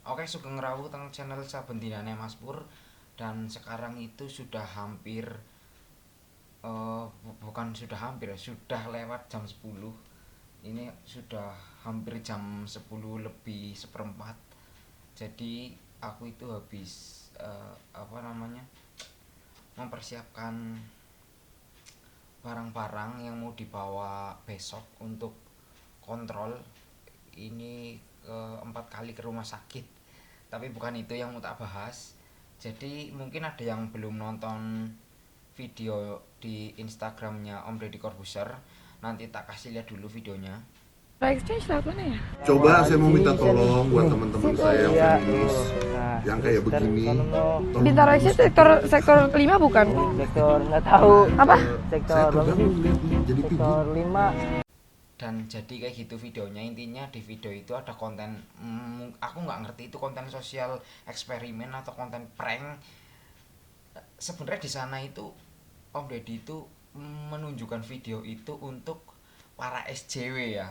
Oke, sugeng rawuh teng channel Saben Dinane Mas Pur. Dan sekarang itu sudah hampir bukan sudah hampir, sudah lewat jam 10. Ini sudah hampir jam 10 lebih seperempat. Jadi aku itu habis apa namanya? Mempersiapkan barang-barang yang mau dibawa besok untuk kontrol. Ini keempat kali ke rumah sakit, tapi bukan itu yang mau tak bahas. Jadi mungkin ada yang belum nonton video di Instagramnya Om Deddy Corbuzier, nanti tak kasih lihat dulu videonya. Exchange lewat mana ya? Coba saya mau minta tolong buat teman-teman saya yang feminis Nah, yang kayak begini. Tolong Bintaro Exchange sektor 5 bukan? sektor nggak tahu. Apa? Sektor saya berapa sih? terganggu lihat nih, jadi Sektor pingin. 5. Dan jadi kayak gitu videonya. Intinya di video itu ada konten, aku nggak ngerti itu konten sosial eksperimen atau konten prank. Sebenarnya di sana itu Om Deddy itu menunjukkan video itu untuk para SJW ya.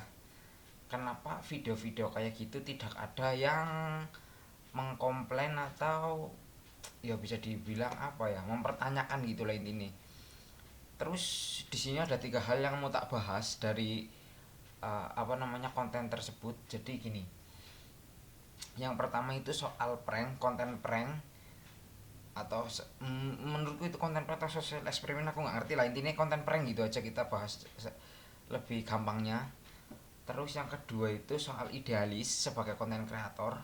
Kenapa video-video kayak gitu tidak ada yang mengkomplain atau ya bisa dibilang apa ya, mempertanyakan gitu lah intinya. Terus di sini ada 3 hal yang mau tak bahas dari apa namanya konten tersebut. Jadi gini, yang pertama itu soal prank, konten prank atau menurutku itu konten prank atau social eksperimen, aku nggak ngerti lah, intinya konten prank gitu aja kita bahas lebih gampangnya. Terus yang kedua itu soal idealis sebagai konten kreator,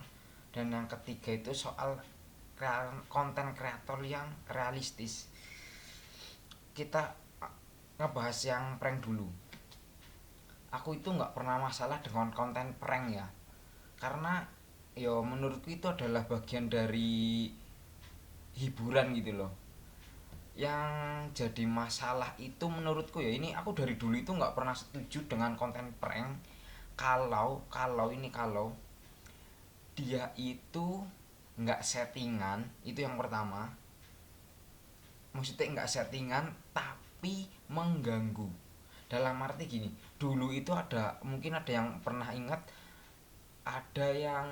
dan yang ketiga itu soal konten kreator yang realistis. Kita ngebahas yang prank dulu. Aku itu nggak pernah masalah dengan konten prank ya, karena yo menurutku itu adalah bagian dari hiburan gitu loh. Yang jadi masalah itu menurutku ya, ini aku dari dulu itu nggak pernah setuju dengan konten prank. Kalau dia itu nggak settingan, itu yang pertama. Maksudnya nggak settingan tapi mengganggu. Dalam arti gini, dulu itu ada, mungkin ada yang pernah ingat, ada yang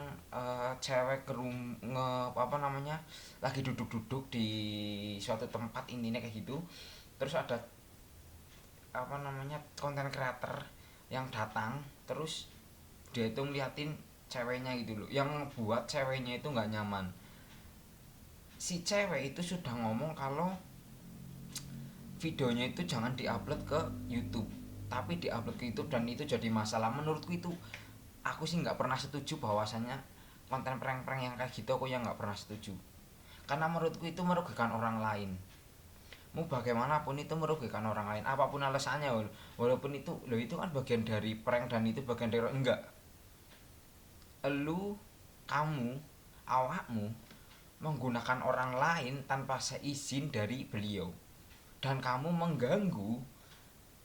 cewek apa namanya, lagi duduk-duduk di suatu tempat intinya kayak gitu. Terus ada apa namanya konten creator yang datang, terus dia itu ngeliatin ceweknya gitu loh, yang buat ceweknya itu nggak nyaman. Si cewek itu sudah ngomong kalau videonya itu jangan diupload ke YouTube, tapi diupload ke YouTube, dan itu jadi masalah. Menurutku itu, aku sih nggak pernah setuju bahwasannya konten prank-prank yang kayak gitu, aku yang nggak pernah setuju. Karena menurutku itu merugikan orang lain. Mau bagaimanapun itu merugikan orang lain, apapun alasannya. Walaupun itu loh, itu kan bagian dari prank dan itu bagian dari enggak. Kamu, awakmu menggunakan orang lain tanpa seizin dari beliau, dan kamu mengganggu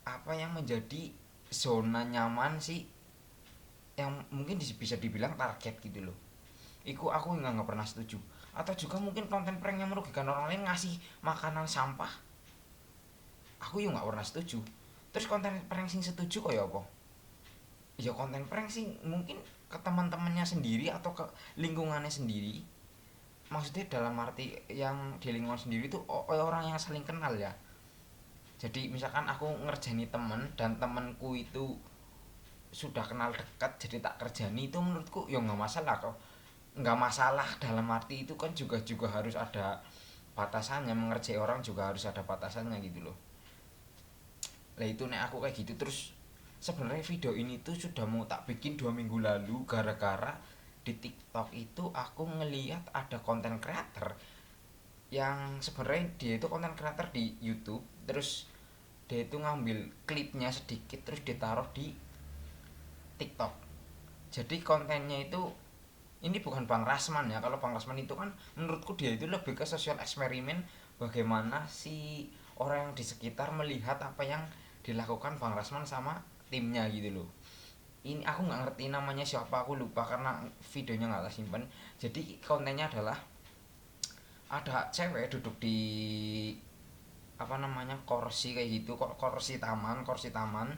apa yang menjadi zona nyaman sih, yang mungkin bisa dibilang target gitu loh. Aku nggak pernah setuju. Atau juga mungkin konten prank yang merugikan orang lain, ngasih makanan sampah, aku juga nggak pernah setuju. Terus konten prank sing setuju kok ya apa? Ya konten prank sih mungkin ke teman-temannya sendiri atau ke lingkungannya sendiri. Maksudnya dalam arti yang di lingkungan sendiri itu orang yang saling kenal ya. Jadi misalkan aku ngerjani temen dan temenku itu sudah kenal dekat, jadi tak kerjani, itu menurutku ya nggak masalah kok. Nggak masalah dalam arti itu kan juga harus ada batasannya, mengerjai orang juga harus ada batasannya gitu loh. Lah itu nek aku kayak gitu. Terus sebenarnya video ini tuh sudah mau tak bikin 2 minggu lalu, gara-gara di TikTok itu aku ngeliat ada konten creator yang sebenarnya dia itu konten creator di YouTube, terus dia itu ngambil klipnya sedikit terus ditaruh di TikTok. Jadi kontennya itu, ini bukan Bang Rasman ya. Kalau Bang Rasman itu kan menurutku dia itu lebih ke sosial eksperimen, bagaimana si orang yang di sekitar melihat apa yang dilakukan Bang Rasman sama timnya gitu loh. Ini aku nggak ngerti namanya siapa, aku lupa karena videonya nggak simpen. Jadi kontennya adalah ada cewek duduk di apa namanya kursi kayak gitu, kursi taman.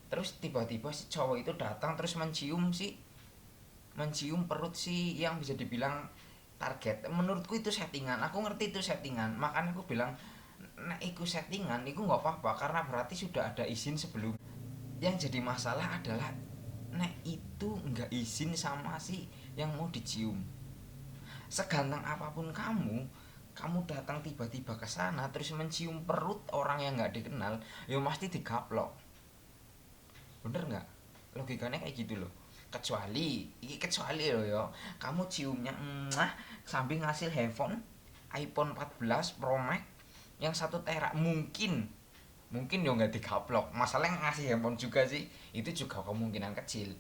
Terus tiba-tiba si cowok itu datang terus mencium perut sih yang bisa dibilang target. Menurutku itu settingan, aku ngerti itu settingan, makanya aku bilang nek iku settingan iku nggak apa-apa karena berarti sudah ada izin sebelum. Yang jadi masalah adalah nek itu nggak izin sama si yang mau dicium. Seganteng apapun kamu datang tiba-tiba ke sana terus mencium perut orang yang nggak dikenal, ya pasti digaplok. Bener nggak? Logikanya kayak gitu loh. Kecuali loh ya, kamu ciumnya sambil ngasih handphone iPhone 14 Pro Max yang 1 tera, mungkin ya nggak digaplok. Masalah yang ngasih handphone juga sih, itu juga kemungkinan kecil.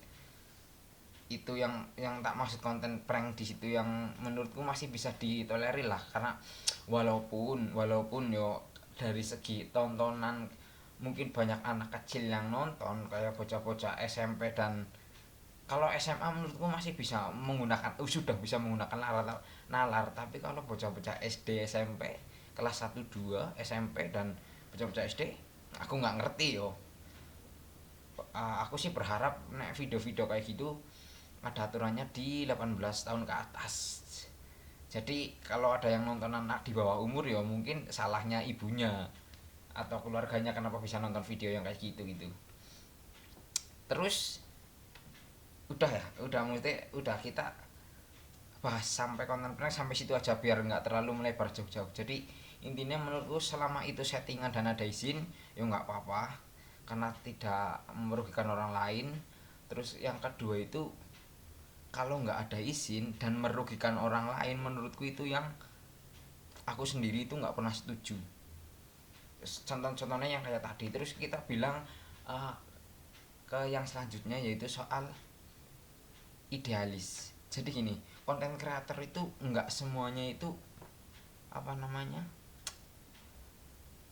Itu yang tak maksud, konten prank di situ yang menurutku masih bisa ditolerir lah, karena walaupun yo dari segi tontonan mungkin banyak anak kecil yang nonton kayak bocah-bocah SMP, dan kalau SMA menurutku masih bisa menggunakan sudah bisa menggunakan nalar, tapi kalau bocah-bocah SD SMP kelas 1 2 SMP dan bocah-bocah SD, aku nggak ngerti yo. Aku sih berharap nek video-video kayak gitu ada aturannya di 18 tahun ke atas. Jadi kalau ada yang nonton anak di bawah umur ya mungkin salahnya ibunya atau keluarganya kenapa bisa nonton video yang kayak gitu gitu. Terus udah kita bahas sampai konten prank sampai situ aja biar nggak terlalu melebar jauh-jauh. Jadi intinya menurutku selama itu settingan dan ada izin ya nggak apa-apa karena tidak merugikan orang lain. Terus yang kedua itu kalau nggak ada izin dan merugikan orang lain, menurutku itu yang aku sendiri itu nggak pernah setuju. Contoh-contohnya yang kayak tadi. Terus kita bilang ke yang selanjutnya yaitu soal idealis. Jadi gini, konten kreator itu nggak semuanya itu apa namanya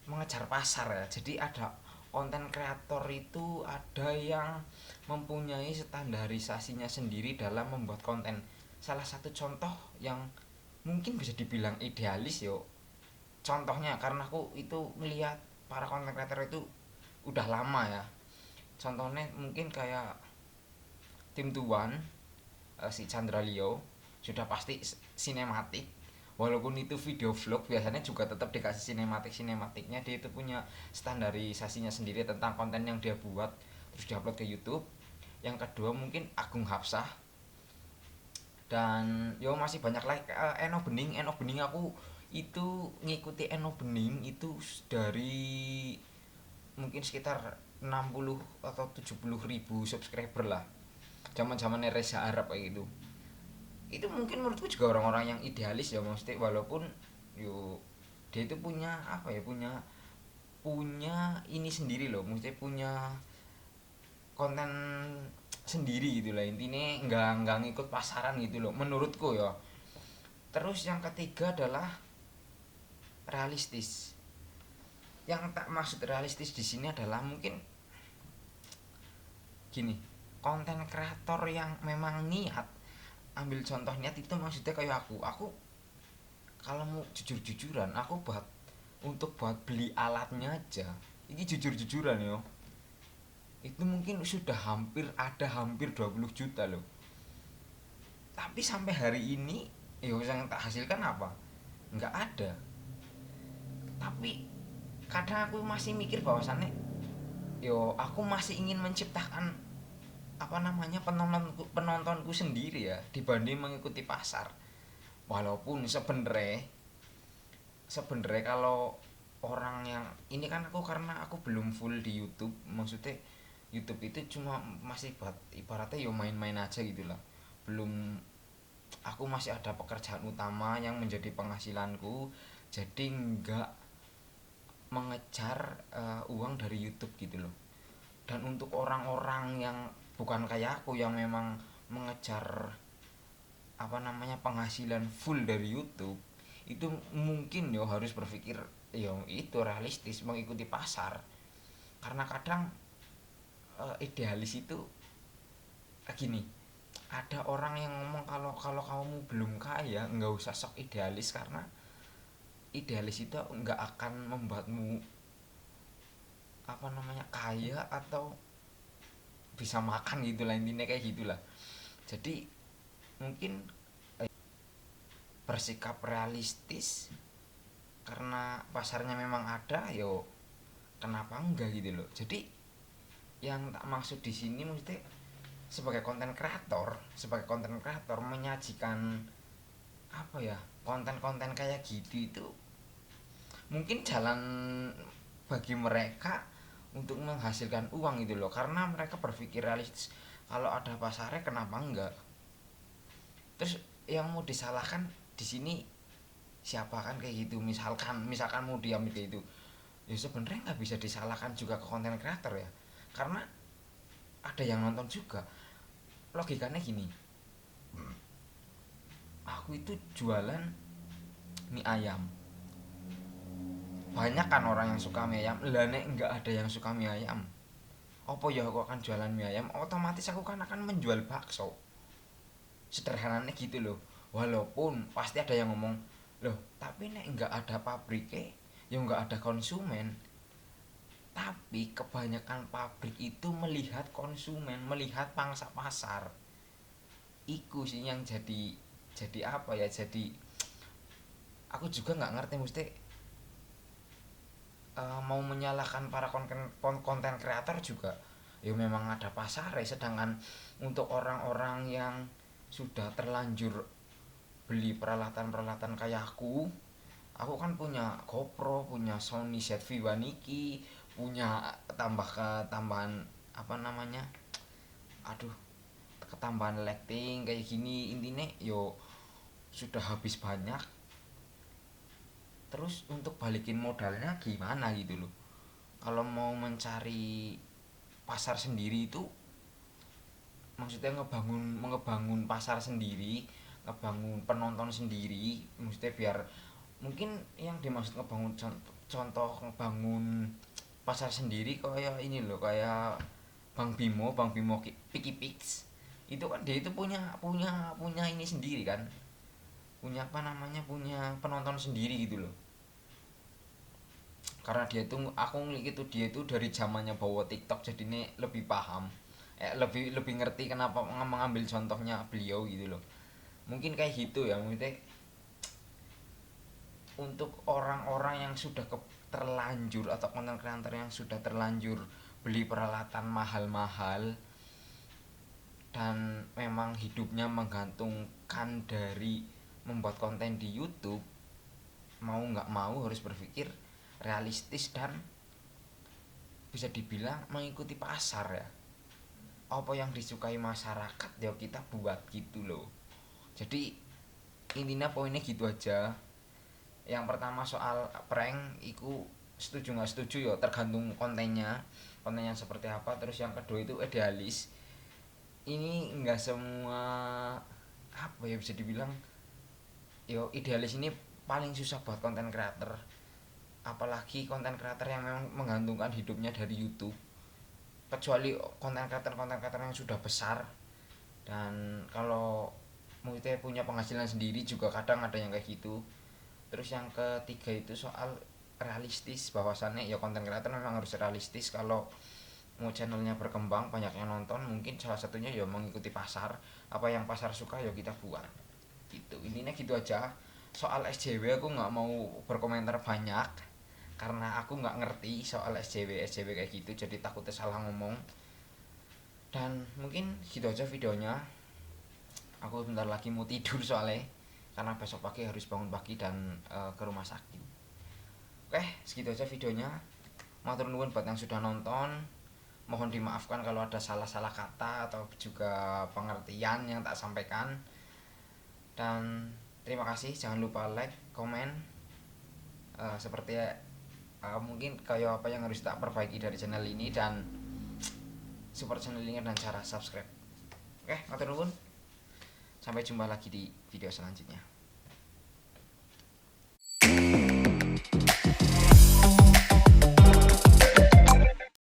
mengejar pasar ya. Jadi ada konten kreator itu ada yang mempunyai standarisasinya sendiri dalam membuat konten. Salah satu contoh yang mungkin bisa dibilang idealis yo, contohnya karena aku itu melihat para konten kreator itu udah lama ya. Contohnya mungkin kayak Tim Tuan, si Chandra Leo sudah pasti sinematik. Walaupun itu video vlog biasanya juga tetap dikasih sinematiknya. Dia itu punya standarisasinya sendiri tentang konten yang dia buat terus diupload ke YouTube. Yang kedua mungkin Agung Hapsah, dan yo masih banyak lagi. Eno Bening aku itu ngikuti Eno Bening itu dari mungkin sekitar 60 atau 70 ribu subscriber lah, zaman Reza Arab kayak gitu. Itu mungkin menurutku juga orang-orang yang idealis ya, maksudnya walaupun yo dia itu punya apa ya, punya ini sendiri loh, maksudnya punya konten sendiri gitu lah, intinya nggak ngikut pasaran gitu loh menurutku ya. Terus yang ketiga adalah realistis. Yang tak maksud realistis di sini adalah mungkin gini, konten kreator yang memang niat, ambil contoh niat itu maksudnya kayak aku kalau mau jujur-jujuran aku buat beli alatnya aja ini jujur-jujuran yo, itu mungkin sudah hampir 20 juta loh. Tapi sampai hari ini yo yang tak hasilkan apa, nggak ada. Tapi kadang aku masih mikir bahwasannya yo aku masih ingin menciptakan apa namanya penontonku sendiri ya dibanding mengikuti pasar. Walaupun sebenarnya kalau orang yang ini kan aku karena aku belum full di YouTube, maksudnya YouTube itu cuma masih buat ibaratnya yo main-main aja gitu lah. Belum, aku masih ada pekerjaan utama yang menjadi penghasilanku, jadi nggak mengejar uang dari YouTube gitu loh. Dan untuk orang-orang yang bukan kayak aku yang memang mengejar apa namanya penghasilan full dari YouTube, itu mungkin yo harus berpikir yo itu realistis mengikuti pasar. Karena kadang idealis itu gini, ada orang yang ngomong kalau kamu belum kaya nggak usah sok idealis, karena idealis itu nggak akan membuatmu apa namanya kaya atau bisa makan gitu lah, intinya kayak gitulah. Jadi mungkin bersikap realistis karena pasarnya memang ada, yo kenapa enggak gitu loh. Jadi yang tak maksud di sini mesti sebagai konten kreator menyajikan apa ya, konten-konten kayak gitu itu mungkin jalan bagi mereka untuk menghasilkan uang gitu loh, karena mereka berpikir realistis, kalau ada pasarnya kenapa enggak. Terus yang mau disalahkan di sini siapa kan kayak gitu, misalkan mau diambil kayak gitu, ya sebenarnya nggak bisa disalahkan juga ke konten kreator ya, karena ada yang nonton juga. Logikanya gini, aku itu jualan mie ayam, banyak kan orang yang suka mie ayam, lah nek nggak ada yang suka mie ayam, apa ya aku akan jualan mie ayam, otomatis aku kan akan menjual bakso. Sederhananya gitu loh. Walaupun pasti ada yang ngomong, loh tapi nek nggak ada pabriknya ya nggak ada konsumen. Tapi kebanyakan pabrik itu melihat konsumen, melihat pangsa pasar. Iku sih yang jadi apa ya, jadi aku juga nggak ngerti mesti mau menyalahkan para konten kreator juga. Ya memang ada pasar ya, sedangkan untuk orang-orang yang sudah terlanjur beli peralatan-peralatan kayak aku kan punya GoPro, punya Sony ZV-1 iki, punya tambahan apa namanya, aduh, ketambahan lighting kayak gini, intinya yo sudah habis banyak. Terus untuk balikin modalnya gimana gitu loh. Kalau mau mencari pasar sendiri itu maksudnya ngebangun pasar sendiri, ngebangun penonton sendiri, maksudnya biar mungkin yang dimaksud ngebangun contoh ngebangun pasar sendiri kayak ini loh, kayak Bang Bimo Pikipix itu kan dia itu punya ini sendiri kan, punya apa namanya, punya penonton sendiri gitu loh. Karena dia itu, aku ngeliat itu dia itu dari zamannya bawa TikTok, jadi ini lebih paham, lebih ngerti kenapa mengambil contohnya beliau gitu loh. Mungkin kayak gitu ya, maksudnya untuk orang-orang yang sudah terlanjur, atau konten kreator yang sudah terlanjur beli peralatan mahal-mahal dan memang hidupnya menggantungkan dari membuat konten di YouTube, mau nggak mau harus berpikir realistis dan bisa dibilang mengikuti pasar ya. Apa yang disukai masyarakat ya kita buat gitu loh. Jadi intinya poinnya gitu aja. Yang pertama soal prank iku setuju nggak setuju ya tergantung kontennya seperti apa. Terus yang kedua itu idealis, ini nggak semua apa ya bisa dibilang, yo idealis ini paling susah buat konten creator, apalagi konten creator yang memang menggantungkan hidupnya dari YouTube. Kecuali konten creator yang sudah besar, dan kalau mau itu punya penghasilan sendiri juga kadang ada yang kayak gitu. Terus yang ketiga itu soal realistis, bahwasannya ya konten creator memang harus realistis. Kalau mau channelnya berkembang banyak yang nonton, mungkin salah satunya ya mengikuti pasar, apa yang pasar suka ya kita buat gitu. Intinya gitu aja. Soal SJW aku nggak mau berkomentar banyak karena aku nggak ngerti soal SJW kayak gitu, jadi takutnya salah ngomong. Dan mungkin gitu aja videonya. Aku bentar lagi mau tidur soalnya, karena besok pagi harus bangun pagi dan ke rumah sakit. Oke, segitu aja videonya. Matur nuwun buat yang sudah nonton. Mohon dimaafkan kalau ada salah-salah kata atau juga pengertian yang tak sampaikan. Dan terima kasih, jangan lupa like, komen, seperti mungkin kayak apa yang harus tak perbaiki dari channel ini, dan support channel ini dan cara subscribe. Oke, matur nuwun. Sampai jumpa lagi di video selanjutnya.